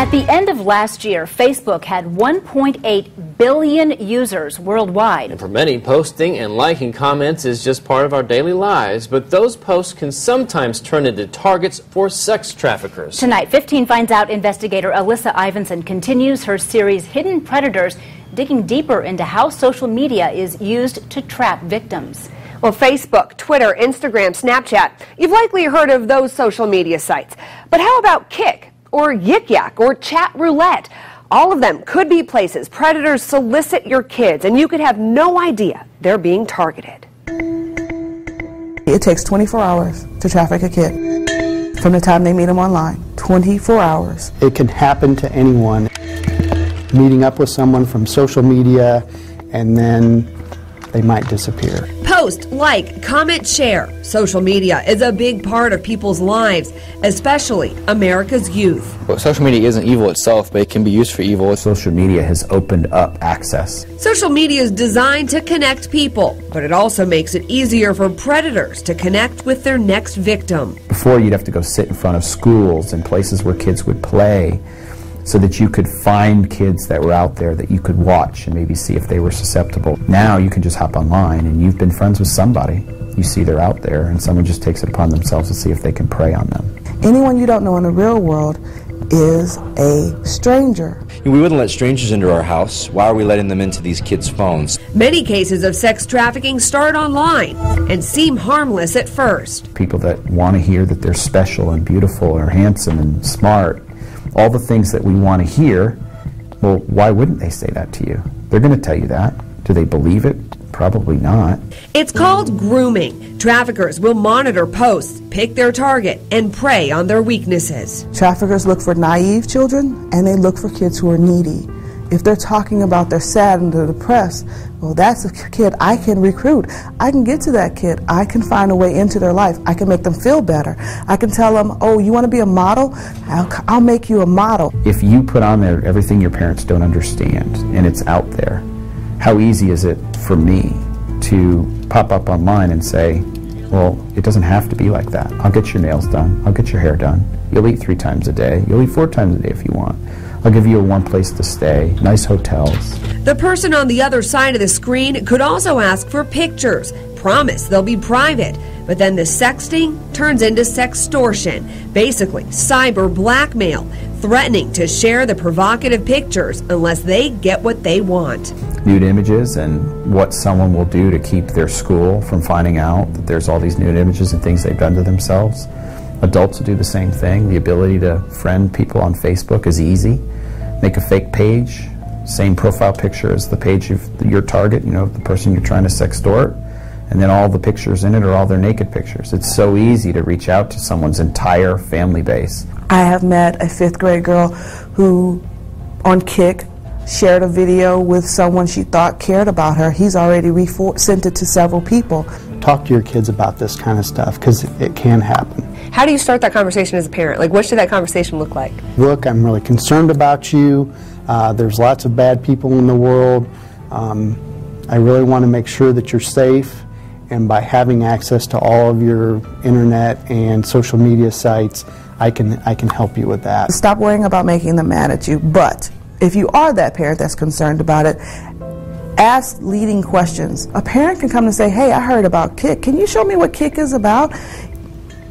At the end of last year, Facebook had 1.8 billion users worldwide. And for many, posting and liking comments is just part of our daily lives, but those posts can sometimes turn into targets for sex traffickers. Tonight, 15 Finds Out investigator Alyssa Ivinson continues her series Hidden Predators, digging deeper into how social media is used to trap victims. Well, Facebook, Twitter, Instagram, Snapchat, you've likely heard of those social media sites. But how about Kik? Or Yik Yak, or Chat Roulette? All of them could be places predators solicit your kids, and you could have no idea they're being targeted. It takes 24 hours to traffic a kid from the time they meet them online. 24 hours. It can happen to anyone. Meeting up with someone from social media, and then they might disappear. Post, like, comment, share. Social media is a big part of people's lives, especially America's youth. Well, social media isn't evil itself, but it can be used for evil. Social media has opened up access. Social media is designed to connect people, but it also makes it easier for predators to connect with their next victim. Before, you'd have to go sit in front of schools and places where kids would play, so that you could find kids that were out there that you could watch and maybe see if they were susceptible. Now you can just hop online and you've been friends with somebody. You see they're out there and someone just takes it upon themselves to see if they can prey on them. Anyone you don't know in the real world is a stranger. We wouldn't let strangers into our house. Why are we letting them into these kids' phones? Many cases of sex trafficking start online and seem harmless at first. People that want to hear that they're special and beautiful or handsome and smart, all the things that we want to hear, well, why wouldn't they say that to you? They're going to tell you that. Do they believe it? Probably not. It's called grooming. Traffickers will monitor posts, pick their target, and prey on their weaknesses. Traffickers look for naive children, and they look for kids who are needy. If they're talking about they're sad and they're depressed, well, that's a kid I can recruit. I can get to that kid. I can find a way into their life. I can make them feel better. I can tell them, oh, you want to be a model? I'll make you a model. If you put on there everything your parents don't understand and it's out there, how easy is it for me to pop up online and say, well, it doesn't have to be like that. I'll get your nails done. I'll get your hair done. You'll eat 3 times a day. You'll eat 4 times a day if you want. I'll give you a warm place to stay, nice hotels. The person on the other side of the screen could also ask for pictures, promise they'll be private, but then the sexting turns into sextortion, basically cyber blackmail, threatening to share the provocative pictures unless they get what they want. Nude images and what someone will do to keep their school from finding out that there's all these nude images and things they've done to themselves. Adults will do the same thing. The ability to friend people on Facebook is easy. Make a fake page, same profile picture as the page of your target, you know, the person you're trying to sextort, and then all the pictures in it are all their naked pictures. It's so easy to reach out to someone's entire family base. I have met a 5th grade girl who, on Kik, shared a video with someone she thought cared about her. He's already sent it to several people. Talk to your kids about this kind of stuff, because it can happen. How do you start that conversation as a parent? Like, what should that conversation look like? Look, I'm really concerned about you. There's lots of bad people in the world. I really want to make sure that you're safe, and by having access to all of your internet and social media sites, I can help you with that. Stop worrying about making them mad at you, but if you are that parent that's concerned about it, ask leading questions. A parent can come and say, hey, I heard about Kik. Can you show me what Kik is about?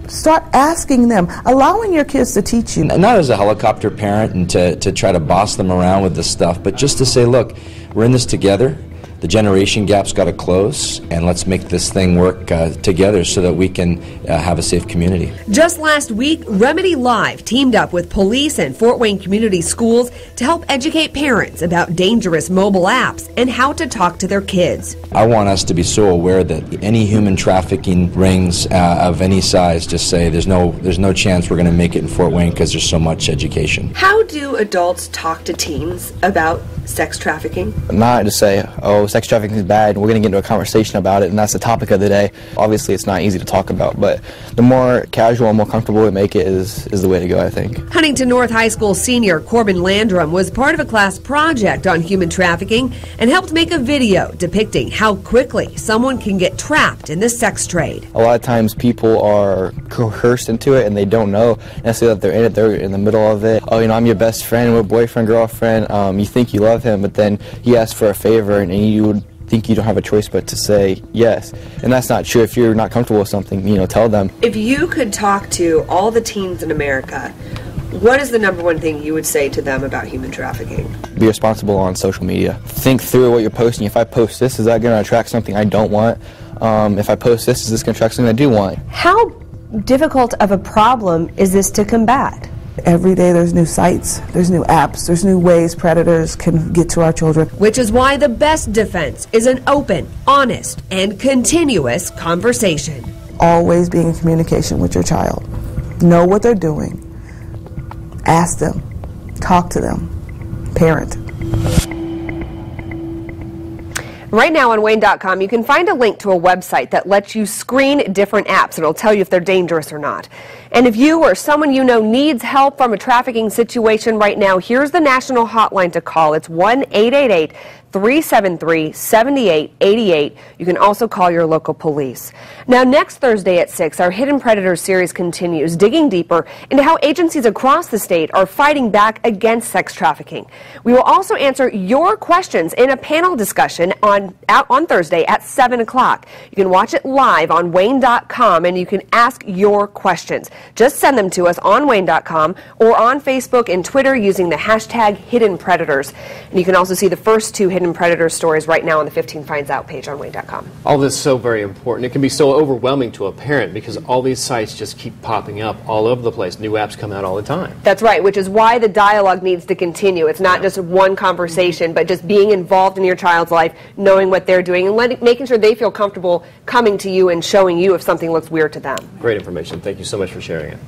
Start asking them, allowing your kids to teach you. Not as a helicopter parent and to try to boss them around with this stuff, but just to say, look, we're in this together. The generation gap's got to close, and let's make this thing work together so that we can have a safe community. Just last week, Remedy Live teamed up with police and Fort Wayne Community Schools to help educate parents about dangerous mobile apps and how to talk to their kids. I want us to be so aware that any human trafficking rings of any size just say there's no chance we're going to make it in Fort Wayne because there's so much education. How do adults talk to teens about sex trafficking? Not to say, oh, sex trafficking is bad, and we're going to get into a conversation about it, and that's the topic of the day. Obviously, it's not easy to talk about, but the more casual and more comfortable we make it is the way to go, I think. Huntington North High School senior Corbin Landrum was part of a class project on human trafficking and helped make a video depicting how quickly someone can get trapped in the sex trade. A lot of times people are coerced into it and they don't know necessarily that they're in it. They're in the middle of it. Oh, I'm your best friend, we're boyfriend, girlfriend. You think you love him, but then he asks for a favor and you would think you don't have a choice but to say yes. And that's not true. If you're not comfortable with something, tell them. If you could talk to all the teens in America, what is the number one thing you would say to them about human trafficking? Be responsible on social media. Think through what you're posting. If I post this, is that going to attract something I don't want? If I post this, is this going to attract something I do want? How difficult of a problem is this to combat? Every day there's new sites, there's new apps, there's new ways predators can get to our children. Which is why the best defense is an open, honest, and continuous conversation. Always being in communication with your child. Know what they're doing. Ask them. Talk to them. Parent. Right now on Wayne.com, you can find a link to a website that lets you screen different apps. It'll tell you if they're dangerous or not. And if you or someone you know needs help from a trafficking situation right now, here's the national hotline to call. It's 1-888-373-7888. You can also call your local police. Now, next Thursday at 6, our Hidden Predators series continues, digging deeper into how agencies across the state are fighting back against sex trafficking. We will also answer your questions in a panel discussion on Thursday at 7 o'clock. You can watch it live on Wayne.com, and you can ask your questions. Just send them to us on Wayne.com or on Facebook and Twitter using the hashtag Hidden Predators. And you can also see the first 2 Hidden Predators stories right now on the 15 Finds Out page on Wayne.com. All this is so very important. It can be so overwhelming to a parent because all these sites just keep popping up all over the place. New apps come out all the time. That's right, which is why the dialogue needs to continue. It's not just one conversation, but just being involved in your child's life, knowing what they're doing, and making sure they feel comfortable coming to you and showing you if something looks weird to them. Great information. Thank you so much for sharing it.